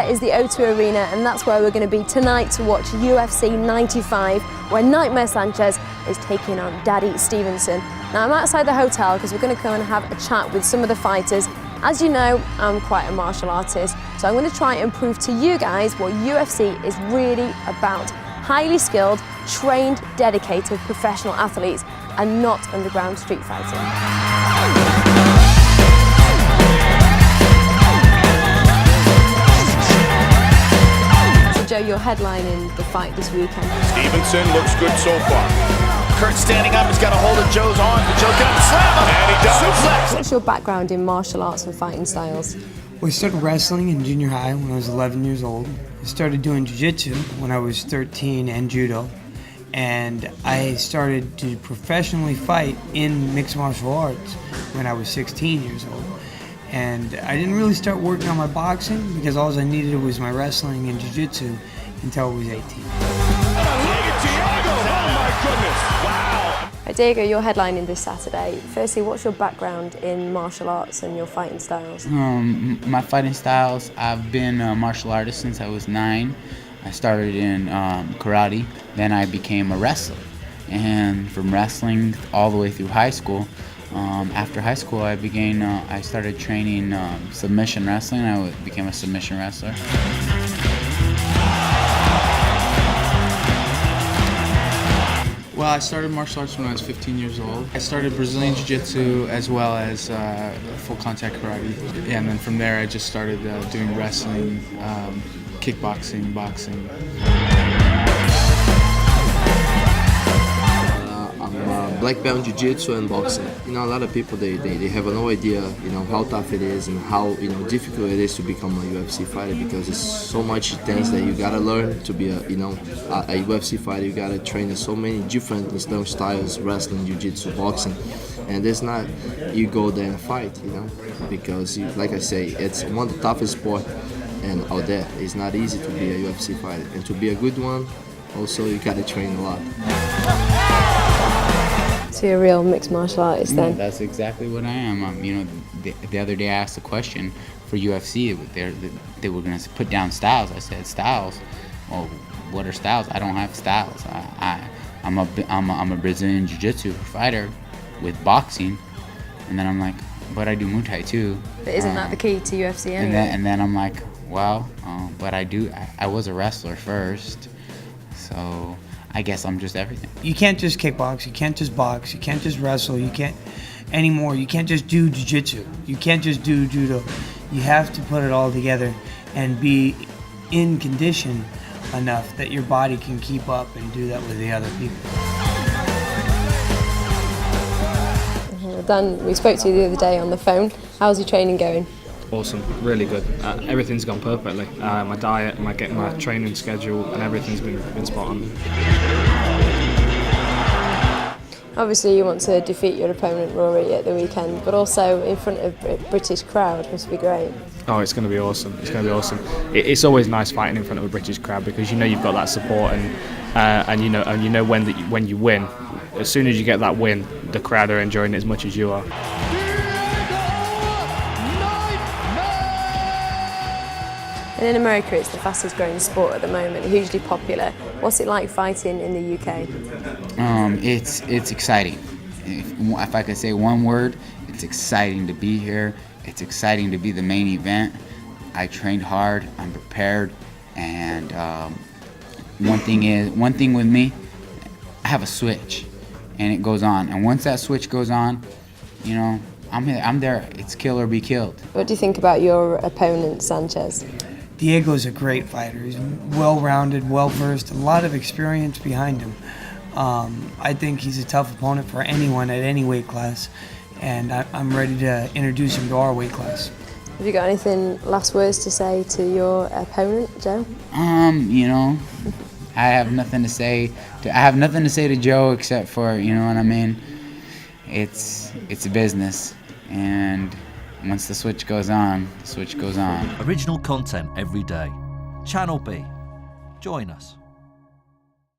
that is the O2 Arena, and that's where we're going to be tonight to watch UFC 95, where Nightmare Sanchez is taking on Daddy Stevenson. Now I'm outside the hotel because we're going to come and have a chat with some of the fighters. As you know, I'm quite a martial artist, so I'm going to try and prove to you guys what UFC is really about. Highly skilled, trained, dedicated professional athletes, and not underground street fighting. Joe, you're headlining the fight this weekend. Stevenson looks good so far. Kurt standing up, he's got a hold of Joe's arm, but Joe got him slam him. And he does. Suplex. What's your background in martial arts and fighting styles? Well, I started wrestling in junior high when I was 11 years old. I started doing jiu-jitsu when I was 13 and judo. And I started to professionally fight in mixed martial arts when I was 16 years old. And I didn't really start working on my boxing because all I needed was my wrestling and jiu-jitsu until I was 18. Diego, you're headlining this Saturday. Firstly, what's your background in martial arts and your fighting styles? My fighting styles, I've been a martial artist since I was 9. I started in karate, then I became a wrestler. And from wrestling all the way through high school, after high school I started training submission wrestling. I became a submission wrestler. Well, I started martial arts when I was 15 years old. I started Brazilian Jiu-Jitsu as well as full contact karate. Yeah, and then from there I just started doing wrestling, kickboxing, boxing. I'm black belt in jiu-jitsu and boxing. You know, a lot of people they have no idea, you know, how tough it is and how, you know, difficult it is to become a UFC fighter, because it's so much things that you gotta learn to be a UFC fighter. You gotta train in so many different styles: wrestling, jiu-jitsu, boxing, and it's not you go there and fight, you know, because like I say, it's one of the toughest sports and out there. It's not easy to be a UFC fighter, and to be a good one, also you gotta train a lot. So you're a real mixed martial artist then? That's exactly what I am. You know, the other day I asked a question for UFC. They were going to put down styles. I said, styles? Well, what are styles? I don't have styles. I'm a Brazilian Jiu-Jitsu fighter with boxing. And then I'm like, but I do Muay Thai too. But isn't that the key to UFC anyway? And then I'm like, well, but I was a wrestler first. So I guess I'm just everything. You can't just kickbox, you can't just box, you can't just wrestle, you can't anymore. You can't just do jiu-jitsu, you can't just do judo. You have to put it all together and be in condition enough that your body can keep up and do that with the other people. Dan, we spoke to you the other day on the phone. How's your training going? Awesome, really good. Everything's gone perfectly. My diet, my training schedule, and everything's been spot on. Obviously, you want to defeat your opponent Rory at the weekend, but also in front of a British crowd must be great. Oh, it's going to be awesome. It's going to be awesome. It's always nice fighting in front of a British crowd because you know you've got that support, and you know when you win. As soon as you get that win, the crowd are enjoying it as much as you are. And in America, it's the fastest growing sport at the moment, hugely popular. What's it like fighting in the UK? It's exciting. If I could say one word, it's exciting to be here. It's exciting to be the main event. I trained hard, I'm prepared, and one thing with me, I have a switch, and it goes on. And once that switch goes on, you know, I'm there. It's kill or be killed. What do you think about your opponent, Sanchez? Diego's a great fighter. He's well-rounded, well-versed, a lot of experience behind him. I think he's a tough opponent for anyone at any weight class, and I'm ready to introduce him to our weight class. Have you got anything, last words to say to your opponent, Joe? You know, I have nothing to say to Joe except for, you know what I mean? It's a business, and once the switch goes on, the switch goes on. Original content every day. Channel B. Join us.